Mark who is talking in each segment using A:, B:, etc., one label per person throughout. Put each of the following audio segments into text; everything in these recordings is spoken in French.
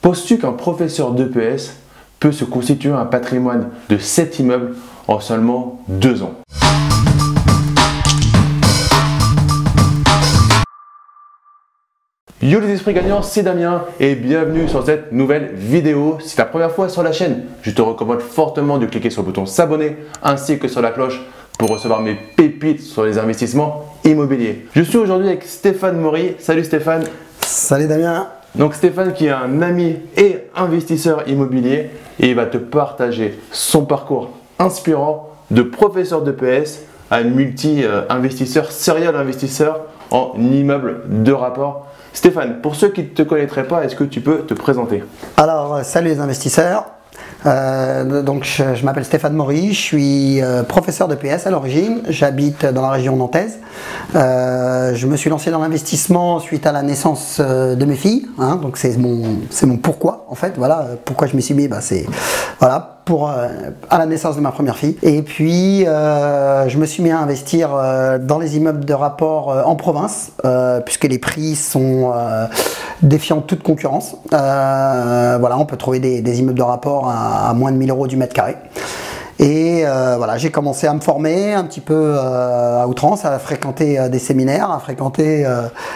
A: Penses-tu qu'un professeur d'EPS peut se constituer un patrimoine de 7 immeubles en seulement 2 ans? Yo les esprits gagnants, c'est Damien et bienvenue sur cette nouvelle vidéo. Si c'est ta première fois sur la chaîne, je te recommande fortement de cliquer sur le bouton s'abonner ainsi que sur la cloche pour recevoir mes pépites sur les investissements immobiliers. Je suis aujourd'hui avec Stéphane Maury. Salut Stéphane.
B: Salut Damien.
A: Donc Stéphane qui est un ami et investisseur immobilier et il va te partager son parcours inspirant de professeur d'EPS à multi-investisseur, serial investisseur en immeuble de rapport. Stéphane, pour ceux qui ne te connaîtraient pas, est-ce que tu peux te présenter?
B: Alors, salut les investisseurs. Donc, je m'appelle Stéphane Maury, je suis professeur de PS à l'origine, j'habite dans la région nantaise. Je me suis lancé dans l'investissement suite à la naissance de mes filles, hein, donc c'est mon pourquoi en fait, voilà, pourquoi je m'y suis mis, c'est voilà, à la naissance de ma première fille. Et puis, je me suis mis à investir dans les immeubles de rapport en province, puisque les prix sont défiant toute concurrence. Voilà, on peut trouver des immeubles de rapport à moins de 1000 € du mètre carré. Et voilà, j'ai commencé à me former un petit peu à outrance, à fréquenter des séminaires, à fréquenter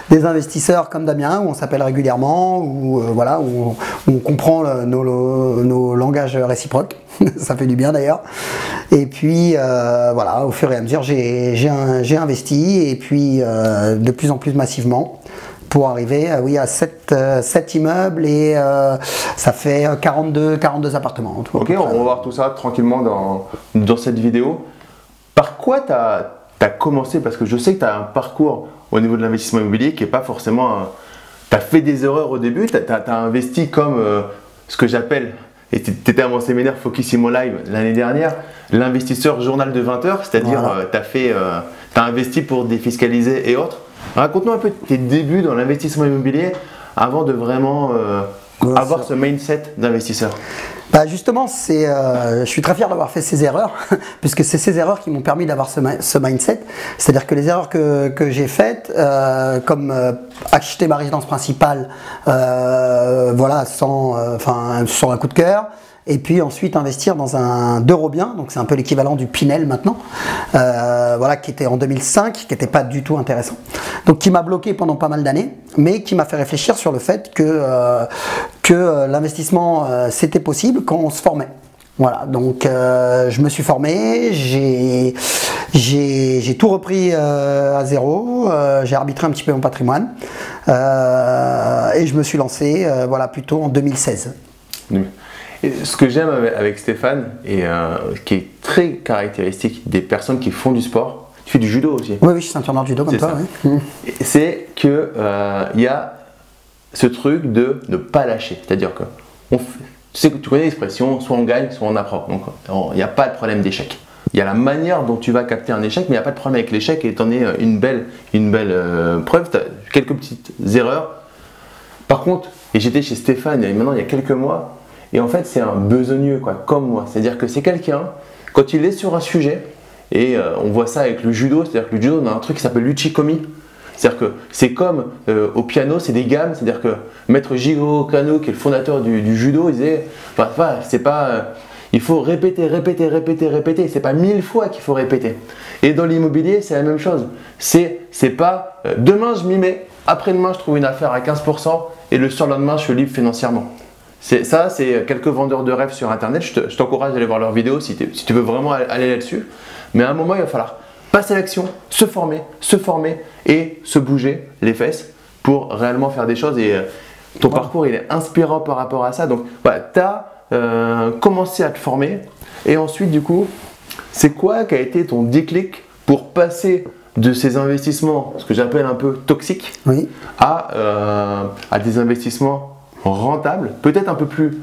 B: des investisseurs comme Damien, où on s'appelle régulièrement, où voilà, où on comprend nos langages réciproques. Ça fait du bien d'ailleurs. Et puis voilà, au fur et à mesure, j'ai investi et puis de plus en plus massivement, pour arriver oui, à 7 immeubles et ça fait 42 appartements. En tout,
A: ok, on va voir tout ça tranquillement dans cette vidéo. Par quoi tu as commencé? Parce que je sais que tu as un parcours au niveau de l'investissement immobilier qui n'est pas forcément... Tu as fait des erreurs au début, tu as investi comme ce que j'appelle, et tu étais à mon séminaire Focusimo Live l'année dernière, l'investisseur journal de 20 heures, c'est-à-dire voilà. Tu as investi pour défiscaliser et autres. Raconte-nous un peu tes débuts dans l'investissement immobilier avant de vraiment avoir ce mindset d'investisseur.
B: Bah justement, je suis très fier d'avoir fait ces erreurs, puisque c'est ces erreurs qui m'ont permis d'avoir ce mindset. C'est-à-dire que les erreurs que j'ai faites, comme acheter ma résidence principale, voilà, sur un coup de cœur. Et puis ensuite investir dans un Eurobien, donc c'est un peu l'équivalent du Pinel maintenant, voilà, qui était en 2005, qui n'était pas du tout intéressant. Donc qui m'a bloqué pendant pas mal d'années, mais qui m'a fait réfléchir sur le fait que l'investissement c'était possible quand on se formait. Voilà, donc je me suis formé, j'ai tout repris à zéro, j'ai arbitré un petit peu mon patrimoine et je me suis lancé voilà, plutôt en 2016.
A: Et ce que j'aime avec Stéphane, et qui est très caractéristique des personnes qui font du sport, tu fais du judo aussi.
B: Oui, je suis ceinture noire de judo comme toi. Oui.
A: C'est qu'il y a ce truc de ne pas lâcher. C'est-à-dire que, tu connais l'expression, soit on gagne, soit on apprend. Donc il n'y a pas de problème d'échec. Il y a la manière dont tu vas capter un échec, mais il n'y a pas de problème avec l'échec et tu en es une belle preuve. Tu as quelques petites erreurs. Par contre, et j'étais chez Stéphane maintenant il y a quelques mois, et en fait, c'est un besogneux, quoi, comme moi. C'est-à-dire que c'est quelqu'un, quand il est sur un sujet, et on voit ça avec le judo, c'est-à-dire que le judo, on a un truc qui s'appelle l'uchikomi. C'est-à-dire que c'est comme au piano, c'est des gammes. C'est-à-dire que Maître Jigoro Kano, qui est le fondateur du judo, il disait, c'est pas, il faut répéter. C'est pas 1000 fois qu'il faut répéter. Et dans l'immobilier, c'est la même chose. C'est pas demain je m'y mets, après-demain je trouve une affaire à 15% et le surlendemain je suis libre financièrement. Ça, c'est quelques vendeurs de rêves sur internet. Je t'encourage à aller voir leurs vidéos si tu veux vraiment aller là-dessus. Mais à un moment, il va falloir passer à l'action, se former et se bouger les fesses pour réellement faire des choses. Et ton parcours, il est inspirant par rapport à ça. Donc, voilà, tu as commencé à te former. Et ensuite, du coup, c'est quoi qui a été ton déclic pour passer de ces investissements, ce que j'appelle un peu toxiques,
B: oui,
A: à des investissements rentable, peut-être un peu plus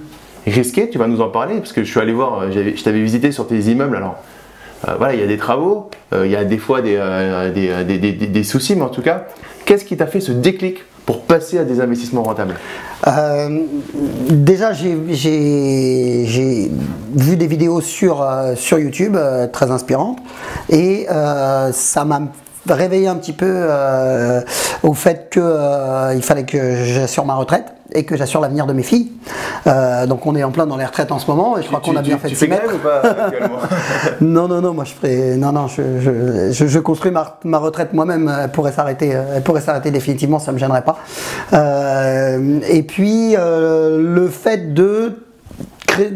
A: risqué, tu vas nous en parler, parce que je suis allé voir, je t'avais visité sur tes immeubles, alors voilà, il y a des travaux, il y a des fois des soucis, mais en tout cas, qu'est-ce qui t'a fait ce déclic pour passer à des investissements rentables?
B: Déjà, j'ai vu des vidéos sur YouTube très inspirantes et ça m'a réveillé un petit peu au fait que il fallait que j'assure ma retraite et que j'assure l'avenir de mes filles. Donc on est en plein dans les retraites en ce moment et je crois qu'on a bien fait de s'y mettre.
A: Tu fais ou pas actuellement?
B: Non, moi je ferai. Non, je construis ma retraite moi-même. Elle pourrait s'arrêter définitivement, ça me gênerait pas. Et puis le fait de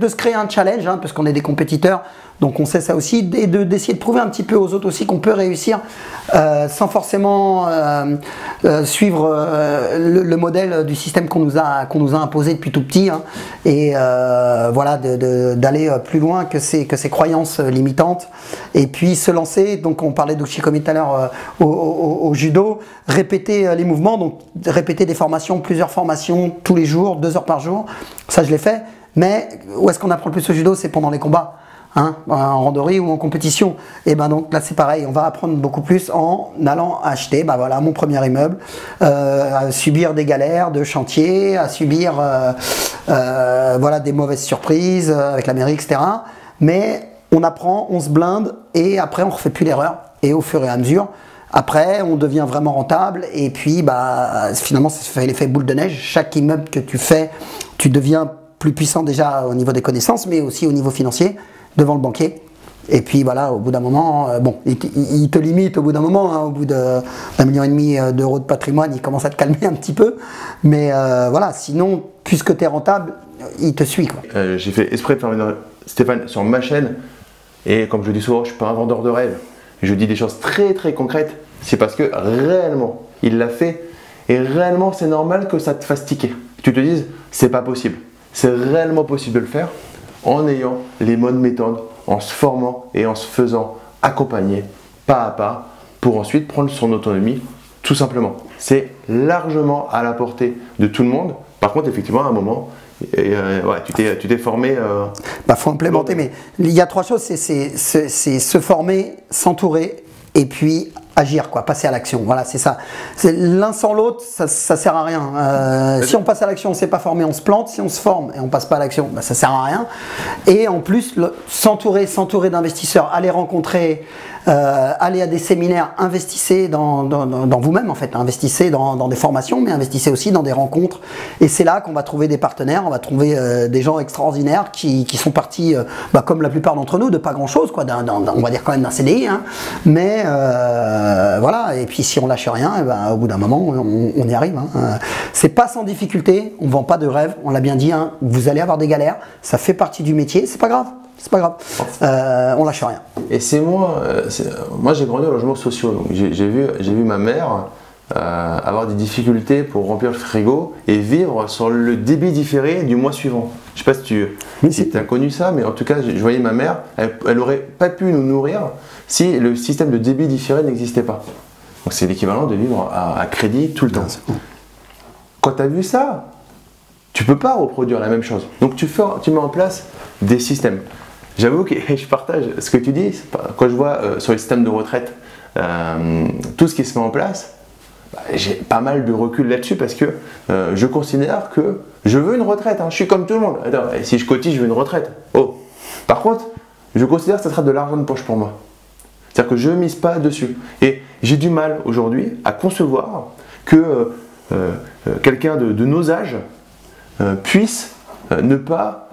B: se créer un challenge, hein, parce qu'on est des compétiteurs, donc on sait ça aussi, et d'essayer de prouver un petit peu aux autres aussi qu'on peut réussir sans forcément suivre le modèle du système qu'on nous a imposé depuis tout petit, hein, et voilà, d'aller plus loin que ces croyances limitantes, et puis se lancer. Donc on parlait d'Ushikomi tout à l'heure au judo, répéter les mouvements, donc répéter des formations, plusieurs formations tous les jours, 2 heures par jour, ça je l'ai fait. Mais où est-ce qu'on apprend le plus au judo? C'est pendant les combats, hein, en randonnée ou en compétition. Et ben donc là c'est pareil, on va apprendre beaucoup plus en allant acheter, ben voilà, mon premier immeuble, à subir des galères de chantier, à subir voilà, des mauvaises surprises avec la mairie, etc. Mais on apprend, on se blinde et après on ne refait plus l'erreur. Et au fur et à mesure, après on devient vraiment rentable et puis bah, finalement ça fait l'effet boule de neige. Chaque immeuble que tu fais, tu deviens plus puissant déjà au niveau des connaissances, mais aussi au niveau financier, devant le banquier. Et puis voilà, au bout d'un moment, bon, il te limite au bout d'un moment, hein, au bout d'1,5 million d'euros de patrimoine, il commence à te calmer un petit peu. Mais voilà, sinon, puisque tu es rentable, il te suit, quoi.
A: J'ai fait exprès de faire Stéphane sur ma chaîne, et comme je dis souvent, je ne suis pas un vendeur de rêves. Je dis des choses très très concrètes. C'est parce que réellement, il l'a fait, et réellement, c'est normal que ça te fasse tiquer. Tu te dises, c'est pas possible. C'est réellement possible de le faire en ayant les bonnes méthodes, en se formant et en se faisant accompagner pas à pas pour ensuite prendre son autonomie tout simplement. C'est largement à la portée de tout le monde. Par contre, effectivement, à un moment, ouais, tu t'es formé.
B: Bah, faut implémenter, mais il y a 3 choses, c'est se former, s'entourer et puis agir, quoi, passer à l'action. Voilà, c'est ça. L'un sans l'autre, ça sert à rien. Si on passe à l'action, on ne s'est pas formé, on se plante. Si on se forme et on passe pas à l'action, bah, ça sert à rien. Et en plus, s'entourer d'investisseurs, aller rencontrer, aller à des séminaires, investissez dans vous-même en fait, investissez dans des formations, mais investissez aussi dans des rencontres. Et c'est là qu'on va trouver des partenaires, on va trouver des gens extraordinaires qui sont partis, bah, comme la plupart d'entre nous, de pas grand-chose, quoi, on va dire quand même d'un CDI, hein, mais voilà. Et puis si on lâche rien, et ben, au bout d'un moment, on y arrive. Hein. C'est pas sans difficulté, on vend pas de rêve, on l'a bien dit, hein, vous allez avoir des galères, ça fait partie du métier, c'est pas grave. C'est pas grave, on lâche rien.
A: Et c'est moi j'ai grandi en logements sociaux, donc j'ai vu ma mère avoir des difficultés pour remplir le frigo et vivre sur le débit différé du mois suivant. Je sais pas si tu as connu ça, mais en tout cas, je voyais ma mère, elle aurait pas pu nous nourrir si le système de débit différé n'existait pas. Donc c'est l'équivalent de vivre à crédit tout le temps. Quand tu as vu ça, tu peux pas reproduire la même chose. Donc tu mets en place des systèmes. J'avoue que je partage ce que tu dis. Quand je vois sur le système de retraite tout ce qui se met en place, bah, j'ai pas mal de recul là-dessus parce que je considère que je veux une retraite. Hein. Je suis comme tout le monde. Attends, si je cotise, je veux une retraite. Oh. Par contre, je considère que ça sera de l'argent de poche pour moi. C'est-à-dire que je ne mise pas dessus. Et j'ai du mal aujourd'hui à concevoir que quelqu'un de nos âges puisse ne pas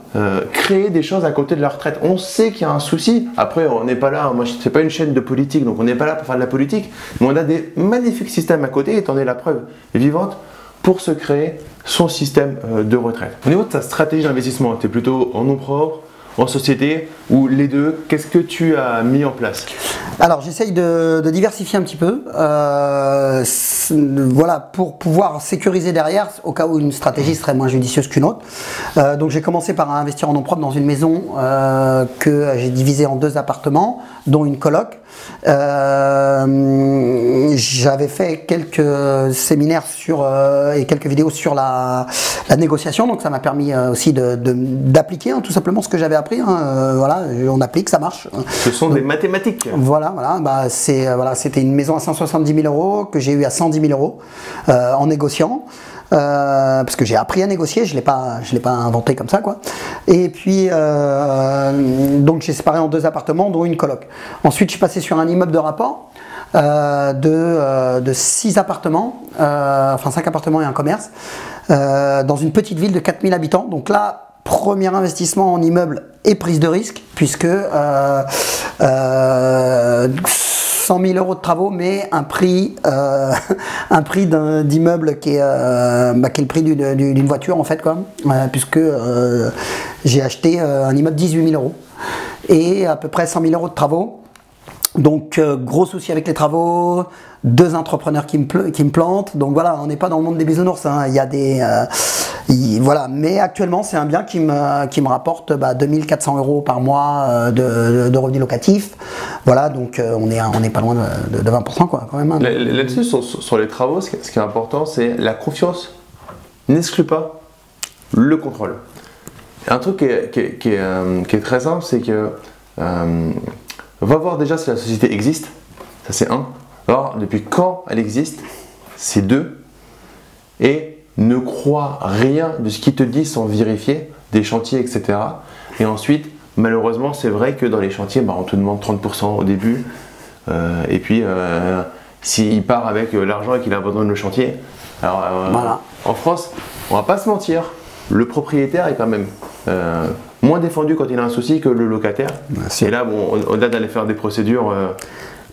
A: créer des choses à côté de la retraite. On sait qu'il y a un souci. Après, on n'est pas là. Moi, c'est pas une chaîne de politique, donc on n'est pas là pour faire de la politique. Mais on a des magnifiques systèmes à côté, et t'en es la preuve vivante pour se créer son système de retraite. Au niveau de ta stratégie d'investissement, tu es plutôt en nom propre, en société ou les deux? Qu'est-ce que tu as mis en place?
B: Alors j'essaye de diversifier un petit peu, voilà, pour pouvoir sécuriser derrière au cas où une stratégie serait moins judicieuse qu'une autre. Donc j'ai commencé par investir en nom propre dans une maison que j'ai divisée en 2 appartements, dont une coloc. J'avais fait quelques séminaires et quelques vidéos sur la négociation, donc ça m'a permis aussi d'appliquer tout simplement ce que j'avais appris. Voilà, on applique, ça marche.
A: Ce sont des mathématiques.
B: Voilà, bah, c'était une maison à 170 000 euros que j'ai eu à 110 000 euros en négociant. Parce que j'ai appris à négocier, je l'ai pas inventé comme ça, quoi. Et puis donc j'ai séparé en 2 appartements, dont une coloc. Ensuite je suis passé sur un immeuble de rapport. de 6 appartements, enfin 5 appartements et un commerce, dans une petite ville de 4000 habitants. Donc là, premier investissement en immeuble et prise de risque, puisque 100 000 euros de travaux, mais un prix d'immeuble qui est le prix d'une voiture en fait, quoi, puisque j'ai acheté un immeuble 18 000 euros et à peu près 100 000 euros de travaux. Donc gros souci avec les travaux, 2 entrepreneurs qui me plantent, donc voilà, on n'est pas dans le monde des bisounours, hein. Il y a des voilà, mais actuellement c'est un bien qui me rapporte 2400 euros par mois de revenus locatifs, voilà, donc on n'est pas loin de 20% quoi, quand même, hein.
A: Là-dessus, sur les travaux, ce qui est important, c'est la confiance n'exclut pas le contrôle. Un truc qui est très simple, c'est que va voir déjà si la société existe, ça c'est 1. Alors, depuis quand elle existe, c'est 2. Et ne crois rien de ce qu'ils te disent sans vérifier, des chantiers, etc. Et ensuite, malheureusement, c'est vrai que dans les chantiers, on te demande 30% au début. Et puis, s'il part avec l'argent et qu'il abandonne le chantier, alors
B: voilà.
A: En France, on va pas se mentir, le propriétaire est quand même moins défendu quand il a un souci que le locataire.
B: Merci.
A: Et là, au-delà d'aller faire des procédures...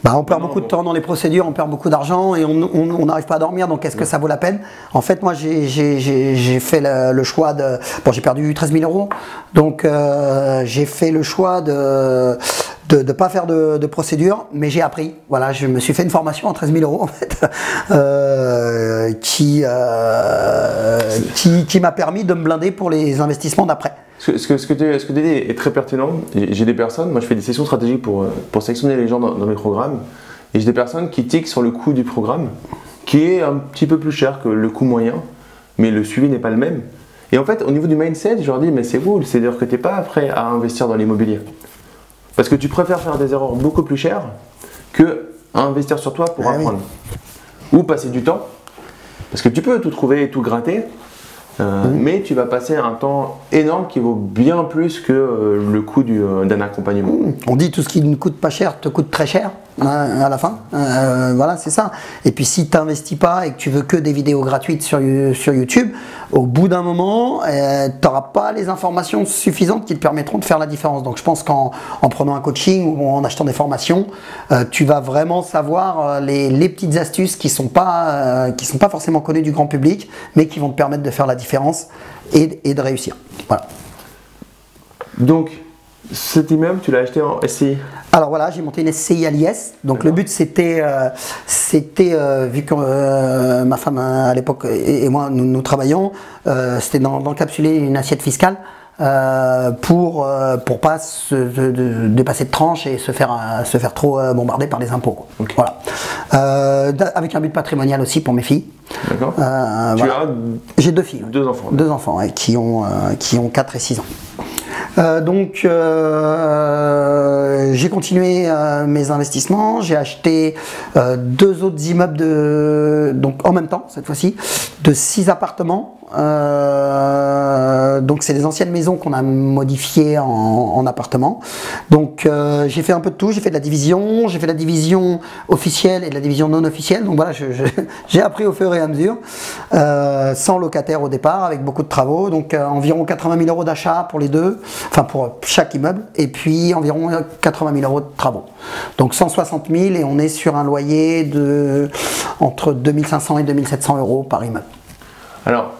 B: on perd beaucoup de temps dans les procédures, on perd beaucoup d'argent et on n'arrive pas à dormir, donc est-ce que ça vaut la peine? En fait, moi j'ai fait le choix de... Bon, j'ai perdu 13 000 euros, donc j'ai fait le choix de ne pas faire de procédure, mais j'ai appris. Voilà, je me suis fait une formation à 13 000 euros en fait, qui m'a permis de me blinder pour les investissements d'après.
A: Ce que tu dis est très pertinent. J'ai des personnes, moi je fais des sessions stratégiques pour sélectionner les gens dans mes programmes, et j'ai des personnes qui tiquent sur le coût du programme, qui est un petit peu plus cher que le coût moyen, mais le suivi n'est pas le même. Et en fait, au niveau du mindset, je leur dis, mais c'est cool, c'est-à-dire que tu n'es pas prêt à investir dans l'immobilier. Parce que tu préfères faire des erreurs beaucoup plus chères que à investir sur toi pour apprendre. Oui. Ou passer du temps, parce que tu peux tout trouver et tout gratter, mais tu vas passer un temps énorme qui vaut bien plus que le coût d'un accompagnement.
B: On dit tout ce qui ne coûte pas cher te coûte très cher à la fin, voilà, c'est ça. Et puis si tu n'investis pas et que tu veux que des vidéos gratuites sur YouTube, au bout d'un moment, tu n'auras pas les informations suffisantes qui te permettront de faire la différence. Donc je pense qu'en prenant un coaching ou en achetant des formations, tu vas vraiment savoir les petites astuces qui sont pas forcément connues du grand public, mais qui vont te permettre de faire la différence et de réussir. Voilà.
A: Donc, cet immeuble, tu l'as acheté en SCI?
B: Alors voilà, j'ai monté une SCI à l'IS. Donc le but c'était, vu que ma femme à l'époque et moi nous travaillons, c'était d'encapsuler une assiette fiscale pour pas se dépasser de tranche et se faire trop bombarder par les impôts, quoi.
A: Okay.
B: Voilà. Avec un but patrimonial aussi pour mes filles.
A: D'accord.
B: Voilà. J'ai 2 filles.
A: 2 enfants.
B: 2 enfants, ouais, qui ont 4 et 6 ans. Donc j'ai continué mes investissements, j'ai acheté 2 autres immeubles donc en même temps cette fois-ci, de 6 appartements. Donc c'est des anciennes maisons qu'on a modifiées en appartements. Donc j'ai fait un peu de tout, j'ai fait de la division, officielle et de la division non officielle. Donc voilà, j'ai appris au fur et à mesure, sans locataire au départ, avec beaucoup de travaux. Donc environ 80 000 euros d'achat pour les deux, enfin pour chaque immeuble, et puis environ 80 000 euros de travaux. Donc 160 000 et on est sur un loyer de entre 2500 et 2700 euros par immeuble. Alors,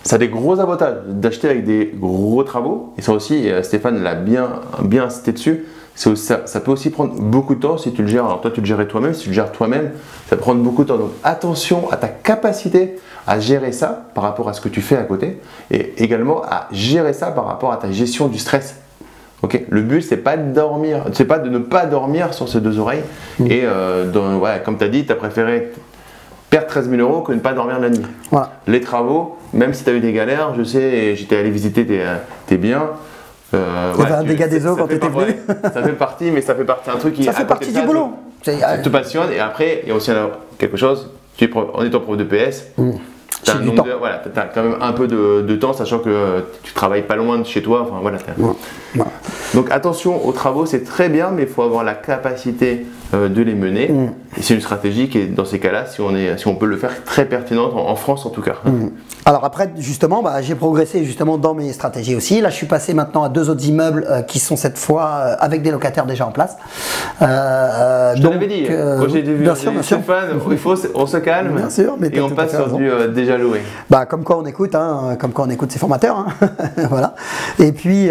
A: ça a des gros avantages d'acheter avec des gros travaux, et ça aussi, Stéphane l'a bien insisté dessus, ça peut aussi prendre beaucoup de temps si tu le gères. Alors toi tu le gérais toi-même, si tu le gères toi-même, ça peut prendre beaucoup de temps. Donc attention à ta capacité à gérer ça par rapport à ce que tu fais à côté, et également à gérer ça par rapport à ta gestion du stress. Okay. Le but c'est pas de dormir, c'est pas de ne pas dormir sur ces 2 oreilles, et comme tu as dit, tu as préféré perdre 13 000 euros que ne pas dormir la nuit.
B: Voilà.
A: Les travaux, même si tu as eu des galères, je sais, j'étais allé visiter tes biens.
B: Il y avait un dégât des eaux quand tu étais venu.
A: Ça fait partie, mais ça fait partie d'un truc qui...
B: Ça fait partie du boulot.
A: Ça te passionne, et après, il y a aussi quelque chose, en étant prof de PS, T'as voilà, as quand même un peu de temps, sachant que tu travailles pas loin de chez toi. Enfin, voilà,
B: ouais.
A: Donc attention aux travaux, c'est très bien, mais il faut avoir la capacité de les mener. Et c'est une stratégie qui est, dans ces cas-là, si on peut le faire, très pertinente, en France en tout cas.
B: Alors après, justement, j'ai progressé justement dans mes stratégies aussi. Là, je suis passé maintenant à 2 autres immeubles qui sont cette fois avec des locataires déjà en place.
A: Je te l'avais dit, quand j'ai vu Stéphane, on se calme,
B: bien sûr, mais
A: et on passe sur du déjà loué.
B: Comme quoi on écoute, ses formateurs. Hein. Voilà. Et puis,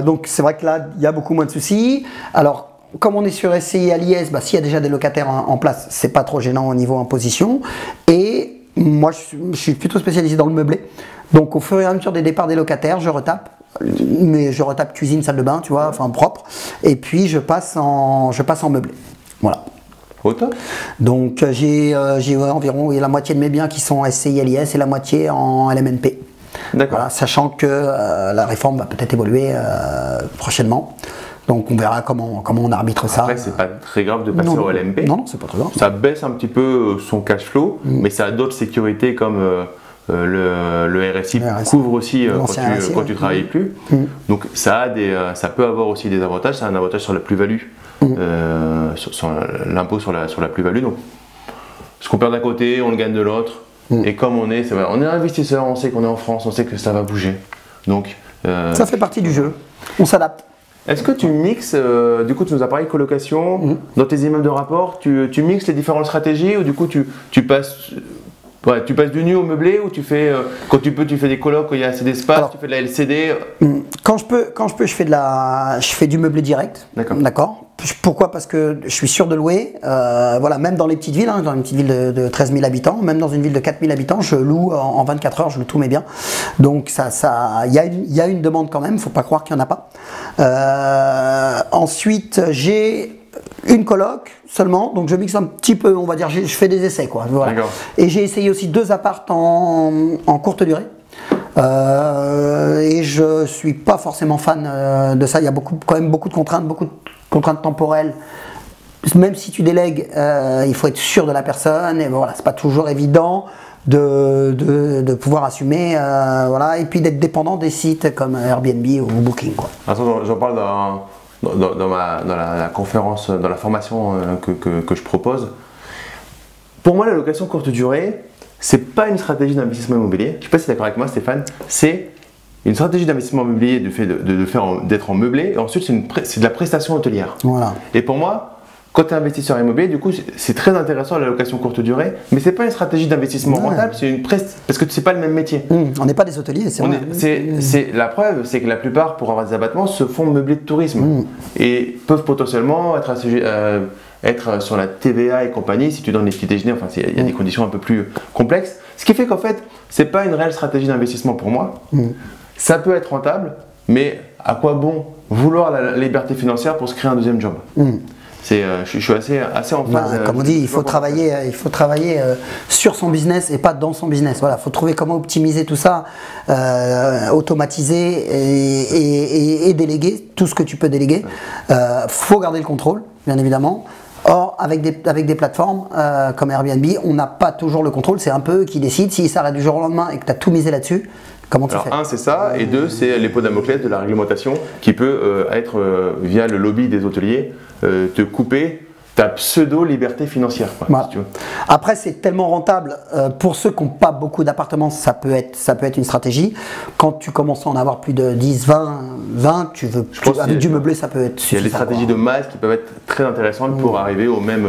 B: donc c'est vrai que là, il y a beaucoup moins de soucis. Alors, comme on est sur SCI à l'IS, s'il y a déjà des locataires en place, c'est pas trop gênant au niveau imposition. Et moi, je suis plutôt spécialisé dans le meublé. Donc, au fur et à mesure des départs des locataires, je retape. Mais je retape cuisine, salle de bain, tu vois, enfin propre. Et puis, je passe en meublé. Voilà.
A: Autant.
B: Donc, j'ai environ la moitié de mes biens qui sont SCI à l'IS et la moitié en LMNP.
A: D'accord.
B: Voilà, sachant que la réforme va peut-être évoluer prochainement. Donc on verra comment on arbitre ça.
A: Après, c'est pas très grave de passer au LMP.
B: Non, c'est pas très grave.
A: Ça baisse un petit peu son cash flow, mais ça a d'autres sécurités comme le RSI couvre aussi quand tu travailles plus. Donc ça peut avoir aussi des avantages. Ça a un avantage sur la plus-value, sur l'impôt sur la plus-value. Donc ce qu'on perd d'un côté, on le gagne de l'autre. Et comme on est investisseur, on sait qu'on est en France, on sait que ça va bouger. Donc
B: ça fait partie du jeu. On s'adapte.
A: Est-ce que tu mixes, du coup tu nous as parlé de colocation, dans tes immeubles de rapport, tu mixes les différentes stratégies ou du coup tu passes du nu au meublé ou tu fais, quand tu peux, tu fais des colocs où il y a assez d'espace, tu fais de la LCD?
B: Quand je peux, je fais du meublé direct. D'accord. Pourquoi? Parce que je suis sûr de louer. Voilà, même dans les petites villes, dans une petite ville de 13 000 habitants, même dans une ville de 4 000 habitants, je loue en 24 heures, je loue tous mes biens. Donc il y a une demande quand même, il ne faut pas croire qu'il n'y en a pas. Ensuite, j'ai une coloc seulement, donc je mixe un petit peu, on va dire, je fais des essais, quoi. Voilà. Et j'ai essayé aussi 2 apparts en courte durée. Et je suis pas forcément fan de ça. Il y a quand même beaucoup de contraintes temporelles. Même si tu délègues, il faut être sûr de la personne. Et voilà, c'est pas toujours évident de pouvoir assumer, voilà, et puis d'être dépendant des sites comme Airbnb ou Booking, quoi.
A: Attends, j'en parle dans la conférence, dans la formation que je propose. Pour moi, la location courte durée, c'est pas une stratégie d'investissement immobilier. Je sais pas si tu es d'accord avec moi, Stéphane. C'est une stratégie d'investissement immobilier d'être en meublé, et ensuite c'est de la prestation hôtelière.
B: Voilà.
A: Et pour moi, quand tu es investisseur immobilier, du coup, c'est très intéressant la location courte durée, mais c'est pas une stratégie d'investissement rentable, c'est parce que c'est pas le même métier.
B: On n'est pas des hôteliers,
A: c'est la preuve, c'est que la plupart, pour avoir des abattements, se font meubler de tourisme et peuvent potentiellement être sur la TVA et compagnie si tu donnes les petits déjeuners. Enfin, il y a des conditions un peu plus complexes. Ce qui fait qu'en fait, c'est pas une réelle stratégie d'investissement pour moi. Ça peut être rentable, mais à quoi bon vouloir la liberté financière pour se créer un deuxième job? Je suis assez en phase.
B: Comme on dit, il faut travailler sur son business et pas dans son business. Voilà, il faut trouver comment optimiser tout ça, automatiser et déléguer tout ce que tu peux déléguer. Faut garder le contrôle, bien évidemment. Or, avec des plateformes comme Airbnb, on n'a pas toujours le contrôle. C'est un peu eux qui décident. S'ils s'arrêtent du jour au lendemain et que tu as tout misé là-dessus, comment tu fais?
A: Alors, 1, c'est ça, et 2, c'est l'épée de Damoclès de la réglementation qui peut être, via le lobby des hôteliers, te couper ta pseudo-liberté financière. Quoi,
B: voilà.
A: si tu veux.
B: Après, c'est tellement rentable. Pour ceux qui n'ont pas beaucoup d'appartements, ça peut être une stratégie. Quand tu commences à en avoir plus de 10, 20, avec du meublé, ça peut être suffisant.
A: Il y a des stratégies de masse qui peuvent être très intéressantes pour arriver au même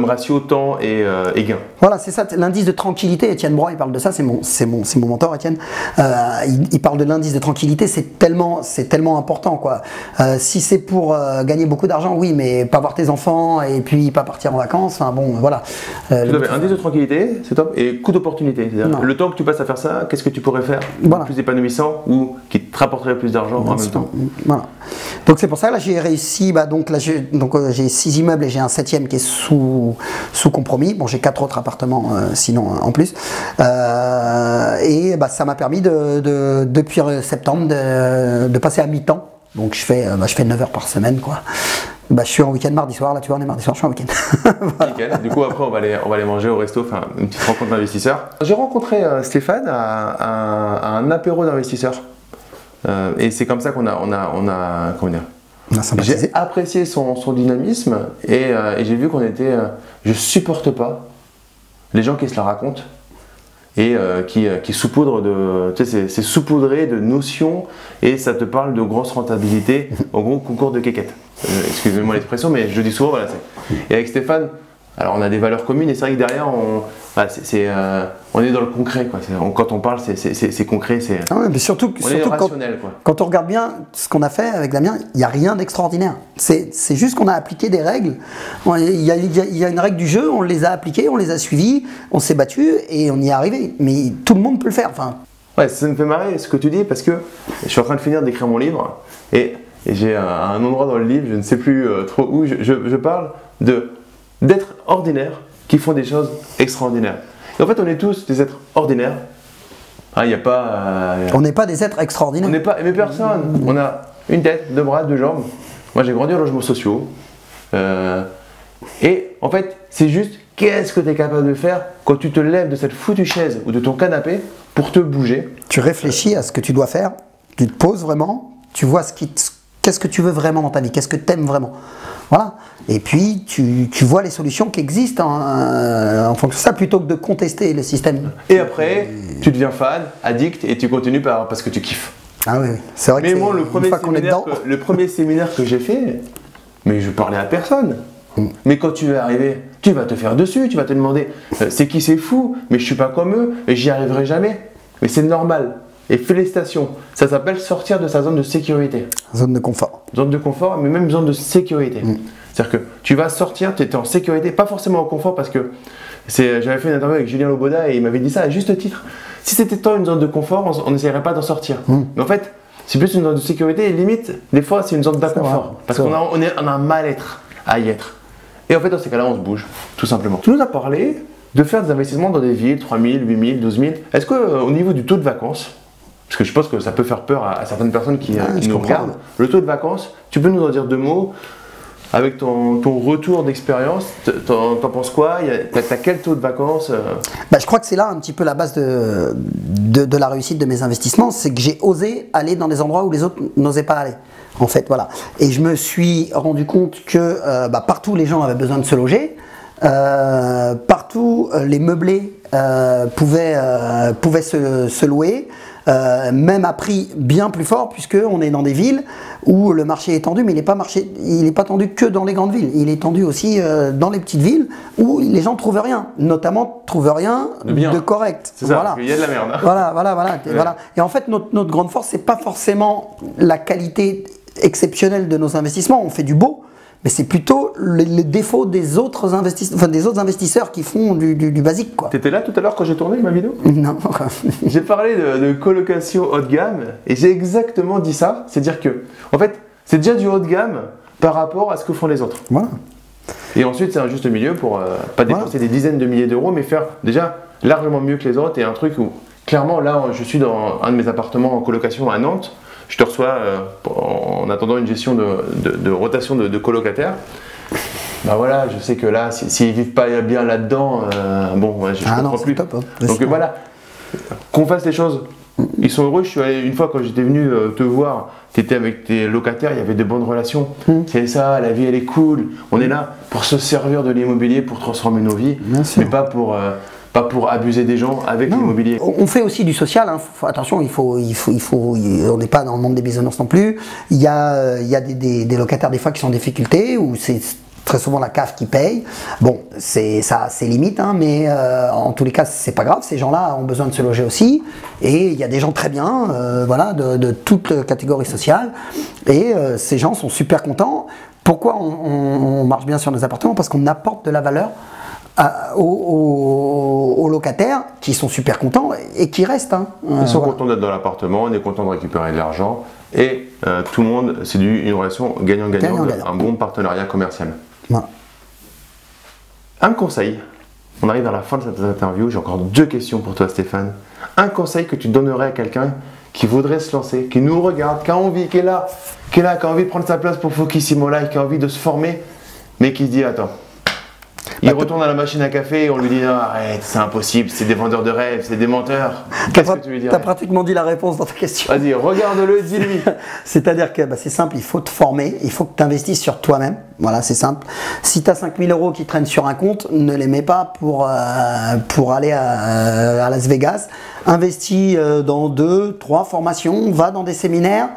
A: ratio temps et gain.
B: Voilà, c'est ça, l'indice de tranquillité. Étienne Broy, il parle de ça, c'est mon mentor, Étienne. Il parle de l'indice de tranquillité, c'est tellement important, quoi. Si c'est pour gagner beaucoup d'argent, oui, mais pas voir tes enfants et puis pas partir en vacances, enfin bon, voilà.
A: Indice de tranquillité, c'est top, et coût d'opportunité. C'est-à-dire le temps que tu passes à faire ça, qu'est-ce que tu pourrais faire plus épanouissant ou qui te rapporterait plus d'argent en même temps.
B: Voilà. Donc c'est pour ça, là j'ai réussi, j'ai 6 immeubles et j'ai un 7e qui est sous compromis. Bon, j'ai 4 autres appartements sinon en plus. Et ça m'a permis depuis septembre de passer à mi-temps. Donc je fais 9 heures par semaine, quoi. Bah, je suis en week-end mardi soir, là tu vois, on est mardi soir, je suis en week-end.
A: Voilà. Nickel. Du coup, après, on va aller manger au resto, enfin, une petite rencontre d'investisseurs. J'ai rencontré Stéphane à un apéro d'investisseurs. Et c'est comme ça qu'on a comment dire, j'ai apprécié son dynamisme et j'ai vu qu'on était. Je supporte pas les gens qui se la racontent et qui saupoudrent de. Tu sais, c'est saupoudré de notions et ça te parle de grosses rentabilités, en gros, concours de quéquettes. Excusez-moi l'expression, mais je dis souvent, voilà. Et avec Stéphane, alors on a des valeurs communes et c'est vrai que derrière, on est dans le concret, quoi. Quand on parle, c'est concret, c'est.
B: Ah ouais, mais surtout
A: rationnel, quoi.
B: Quand on regarde bien ce qu'on a fait avec Damien, il n'y a rien d'extraordinaire. C'est juste qu'on a appliqué des règles. Il y a une règle du jeu, on les a appliquées, on les a suivies, on s'est battu et on y est arrivé. Mais tout le monde peut le faire. Enfin.
A: Ouais, ça me fait marrer ce que tu dis parce que je suis en train de finir d'écrire mon livre et j'ai un endroit dans le livre, je ne sais plus trop où, je parle d'être ordinaires qui font des choses extraordinaires. Et en fait, on est tous des êtres ordinaires. Il n'y a pas.
B: On n'est pas des êtres extraordinaires.
A: On n'est pas. Mais personne. On a une tête, deux bras, deux jambes. Moi, j'ai grandi en logements sociaux. Et en fait, c'est juste qu'est-ce que tu es capable de faire quand tu te lèves de cette foutue chaise ou de ton canapé pour te bouger.
B: Tu réfléchis à ce que tu dois faire, tu te poses vraiment, tu vois qu'est-ce que tu veux vraiment dans ta vie, qu'est-ce que tu aimes vraiment. Voilà. Et puis, tu vois les solutions qui existent en fonction de ça, plutôt que de contester le système.
A: Et après, tu deviens fan, addict, et tu continues parce que tu kiffes.
B: Ah oui, c'est vrai.
A: Mais moi, le premier séminaire que j'ai fait, mais je parlais à personne. Mais quand tu vas arriver, tu vas te faire dessus, tu vas te demander c'est qui c'est fou, mais je suis pas comme eux, et j'y arriverai jamais. Mais c'est normal. Et félicitations, ça s'appelle sortir de sa zone de sécurité.
B: Zone de confort.
A: Zone de confort, mais même zone de sécurité. C'est-à-dire que tu vas sortir, tu es en sécurité, pas forcément en confort parce que j'avais fait une interview avec Julien Loboda et il m'avait dit ça à juste titre. Si c'était tant une zone de confort, on n'essayerait pas d'en sortir. Mais en fait, c'est plus une zone de sécurité et limite, des fois, c'est une zone d'inconfort. Parce qu'on a un mal-être à y être. Et en fait, dans ces cas-là, on se bouge, tout simplement. Tu nous as parlé de faire des investissements dans des villes, 3 000, 8 000, 12 000. Est-ce qu'au niveau du taux de vacances, parce que je pense que ça peut faire peur à certaines personnes qui nous regardent. Le taux de vacances, tu peux nous en dire deux mots avec ton retour d'expérience, t'en penses quoi? T'as quel taux de vacances?
B: Je crois que c'est là un petit peu la base de la réussite de mes investissements, c'est que j'ai osé aller dans des endroits où les autres n'osaient pas aller. En fait, voilà. Et je me suis rendu compte que partout les gens avaient besoin de se loger. Partout les meublés pouvaient se louer. Même à prix bien plus fort, puisqu'on est dans des villes où le marché est tendu, mais il n'est pas tendu que dans les grandes villes, il est tendu aussi dans les petites villes où les gens ne trouvent rien, notamment trouvent rien de correct.
A: C'est ça, voilà. Il y a de la merde.
B: Voilà. Et en fait, notre grande force, c'est pas forcément la qualité exceptionnelle de nos investissements, on fait du beau, mais c'est plutôt les défauts des autres investisseurs qui font du basique, quoi.
A: T'étais là tout à l'heure quand j'ai tourné ma vidéo?
B: Non.
A: J'ai parlé de colocation haut de gamme et j'ai exactement dit ça. C'est-à-dire que, en fait, c'est déjà du haut de gamme par rapport à ce que font les autres.
B: Voilà.
A: Et ensuite, c'est un juste milieu pour pas dépenser des dizaines de milliers d'euros, mais faire déjà largement mieux que les autres. Et un truc où, clairement, là, je suis dans un de mes appartements en colocation à Nantes. Je te reçois en attendant une gestion de rotation de colocataires. Voilà, je sais que là, s'ils vivent pas bien là-dedans, je comprends plus.
B: Top,
A: donc voilà, qu'on fasse les choses. Ils sont heureux. Je suis allé une fois quand j'étais venu te voir, tu étais avec tes locataires, il y avait de bonnes relations. C'est ça, la vie elle est cool. On est là pour se servir de l'immobilier, pour transformer nos vies, mais pas pour abuser des gens avec l'immobilier.
B: On fait aussi du social, hein. Attention, on n'est pas dans le monde des bisounours non plus. Il y a des locataires des fois qui sont en difficulté, où c'est très souvent la CAF qui paye. Bon, c'est limite, hein, mais en tous les cas, c'est pas grave. Ces gens-là ont besoin de se loger aussi. Et il y a des gens très bien, de toute catégorie sociale. Et ces gens sont super contents. Pourquoi on marche bien sur nos appartements? Parce qu'on apporte de la valeur aux locataires qui sont super contents et qui restent. Hein.
A: Ils sont contents d'être dans l'appartement, on est content de récupérer de l'argent et tout le monde, c'est une relation gagnant-gagnant, un bon partenariat commercial.
B: Voilà.
A: Un conseil, on arrive à la fin de cette interview, j'ai encore 2 questions pour toi Stéphane. Un conseil que tu donnerais à quelqu'un qui voudrait se lancer, qui nous regarde, qui a envie, qui est là, qui a envie de prendre sa place pour Focusimo Live, qui a envie de se former, mais qui se dit attends. Il retourne à la machine à café et on lui dit non, arrête, c'est impossible, c'est des vendeurs de rêves, c'est des menteurs. Qu'est-ce que tu lui dis?
B: Tu as pratiquement dit la réponse dans ta question.
A: Vas-y, regarde-le, dis-lui.
B: C'est-à-dire que c'est simple, il faut te former, il faut que tu investisses sur toi-même. Voilà, c'est simple. Si tu as 5000 € qui traînent sur un compte, ne les mets pas pour aller à Las Vegas. Investis dans 2, 3 formations, va dans des séminaires.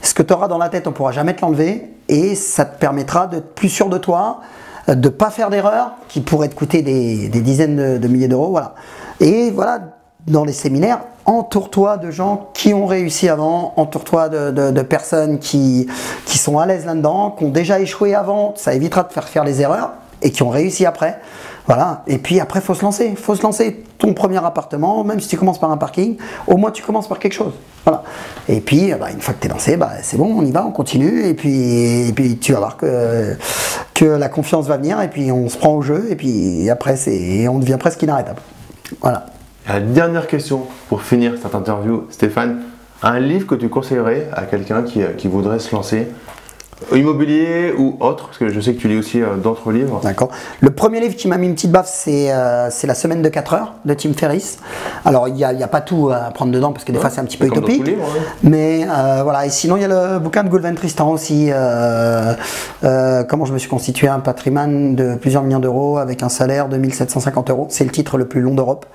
B: Ce que tu auras dans la tête, on ne pourra jamais te l'enlever et ça te permettra d'être plus sûr de toi, de ne pas faire d'erreurs qui pourraient te coûter des dizaines de milliers d'euros. Voilà. Et voilà, dans les séminaires, entoure-toi de gens qui ont réussi avant, entoure-toi de personnes qui sont à l'aise là-dedans, qui ont déjà échoué avant, ça évitera de faire les erreurs et qui ont réussi après. Voilà. Et puis après, il faut se lancer. Il faut se lancer. Ton premier appartement, même si tu commences par un parking, au moins tu commences par quelque chose. Voilà. Et puis, une fois que tu es lancé, c'est bon, on y va, on continue. Et puis tu vas voir que la confiance va venir. Et puis on se prend au jeu. Et puis après, on devient presque inarrêtable. Voilà.
A: La dernière question pour finir cette interview, Stéphane. Un livre que tu conseillerais à quelqu'un qui voudrait se lancer, immobilier ou autre, parce que je sais que tu lis aussi d'autres livres.
B: D'accord. Le premier livre qui m'a mis une petite baffe, c'est La semaine de 4 heures de Tim Ferriss. Alors, il n'y a pas tout à prendre dedans, parce que des fois, c'est un petit peu utopique. Livres, ouais. Mais voilà, et sinon, il y a le bouquin de Goulven Tristan aussi, Comment je me suis constitué un patrimoine de plusieurs millions d'euros avec un salaire de 1750 €. C'est le titre le plus long d'Europe.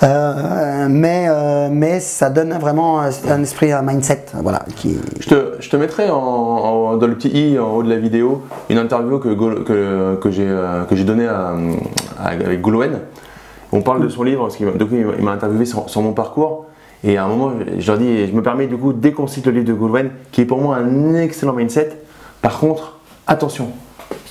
B: Mais ça donne vraiment un esprit, un mindset. Voilà,
A: Je te mettrai dans le petit i en haut de la vidéo une interview que j'ai donnée avec Goulven. On parle de son livre, parce qu'il m'a interviewé sur mon parcours. Et à un moment, je leur dis, je me permets du coup, dès qu'on cite le livre de Goulven, qui est pour moi un excellent mindset. Par contre, attention,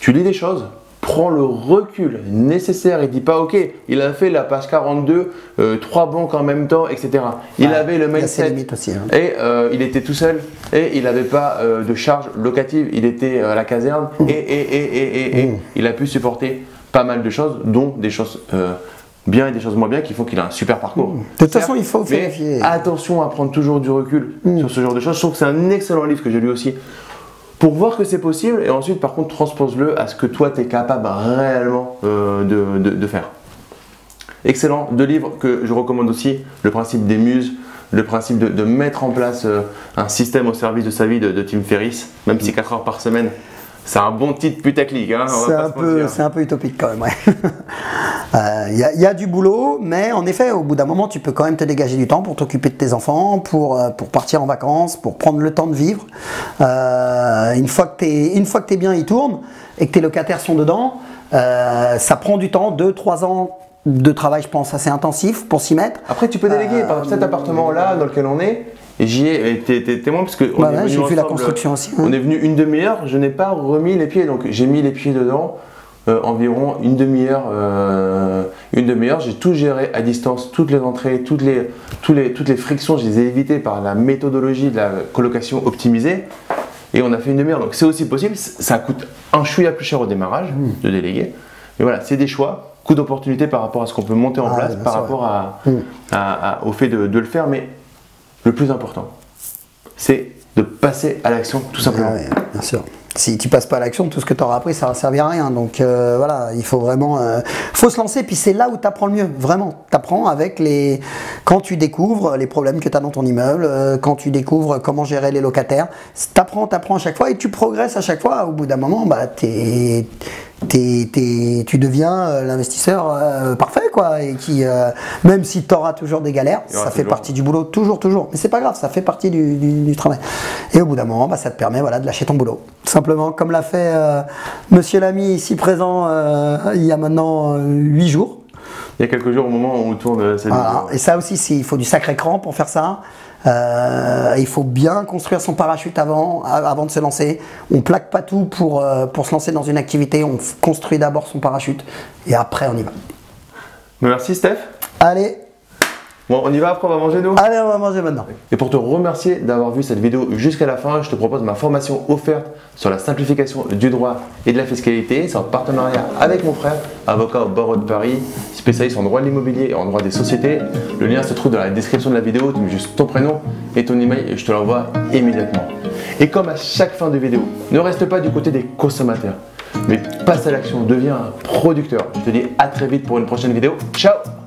A: tu lis des choses, prends le recul nécessaire et dis pas ok, il a fait la page 42, 3 banques en même temps, etc. Il avait le mindset
B: aussi, hein.
A: Et il était tout seul et il n'avait pas de charge locative, il était à la caserne et il a pu supporter pas mal de choses, dont des choses bien et des choses moins bien qui font qu'il a un super parcours.
B: De toute façon, il faut vérifier.
A: Attention à prendre toujours du recul sur ce genre de choses. Je trouve que c'est un excellent livre que j'ai lu aussi, pour voir que c'est possible, et ensuite par contre transpose-le à ce que toi tu es capable réellement de faire. Excellent, 2 livres que je recommande aussi, Le principe des muses, le principe de mettre en place un système au service de sa vie de Tim Ferriss, même si 4 heures par semaine, c'est un bon titre putaclic. Hein,
B: c'est un peu utopique quand même, ouais. Y a du boulot, mais en effet, au bout d'un moment, tu peux quand même te dégager du temps pour t'occuper de tes enfants, pour partir en vacances, pour prendre le temps de vivre. Une fois que t'es bien, il tourne, et que tes locataires sont dedans, ça prend du temps, 2-3 ans de travail, je pense, assez intensif pour s'y mettre.
A: Après, tu peux déléguer. Par exemple, cet appartement-là dans lequel on est, et j'y ai, t'es témoin parce que
B: j'ai vu la construction aussi.
A: On est venu une demi-heure, je n'ai pas remis les pieds, donc j'ai mis les pieds dedans environ une demi-heure. J'ai tout géré à distance, toutes les entrées, toutes les frictions, je les ai évitées par la méthodologie de la colocation optimisée. Et on a fait une demi-heure, donc c'est aussi possible. Ça coûte un chouïa plus cher au démarrage de déléguer, mais voilà, c'est des choix, coût d'opportunité par rapport à ce qu'on peut monter en place, par rapport au fait de le faire, mais le plus important, c'est de passer à l'action, tout simplement.
B: Bien sûr. Si tu passes pas à l'action, tout ce que tu auras appris, ça ne va servir à rien. Donc voilà, il faut vraiment faut se lancer. Puis c'est là où tu apprends le mieux, vraiment. Tu apprends avec quand tu découvres les problèmes que tu as dans ton immeuble, quand tu découvres comment gérer les locataires. Tu apprends à chaque fois et tu progresses à chaque fois. Au bout d'un moment, tu deviens l'investisseur parfait, quoi, et qui, même si tu auras toujours des galères, ça fait partie du boulot, toujours, mais c'est pas grave, ça fait partie du travail. Et au bout d'un moment, ça te permet de lâcher ton boulot, tout simplement, comme l'a fait Monsieur l'ami ici présent il y a maintenant 8 jours.
A: Il y a quelques jours, au moment où on tourne cette vidéo.
B: Et ça aussi, il faut du sacré cran pour faire ça. Il faut bien construire son parachute avant de se lancer. On plaque pas tout pour se lancer dans une activité. On construit d'abord son parachute et après on y va.
A: Merci Steph.
B: Allez.
A: Bon, on y va après, on va manger nous?
B: Allez, on va manger maintenant.
A: Et pour te remercier d'avoir vu cette vidéo jusqu'à la fin, je te propose ma formation offerte sur la simplification du droit et de la fiscalité. C'est en partenariat avec mon frère, avocat au barreau de Paris, spécialiste en droit de l'immobilier et en droit des sociétés. Le lien se trouve dans la description de la vidéo. Tu mets juste ton prénom et ton email et je te l'envoie immédiatement. Et comme à chaque fin de vidéo, ne reste pas du côté des consommateurs, mais passe à l'action, deviens un producteur. Je te dis à très vite pour une prochaine vidéo. Ciao!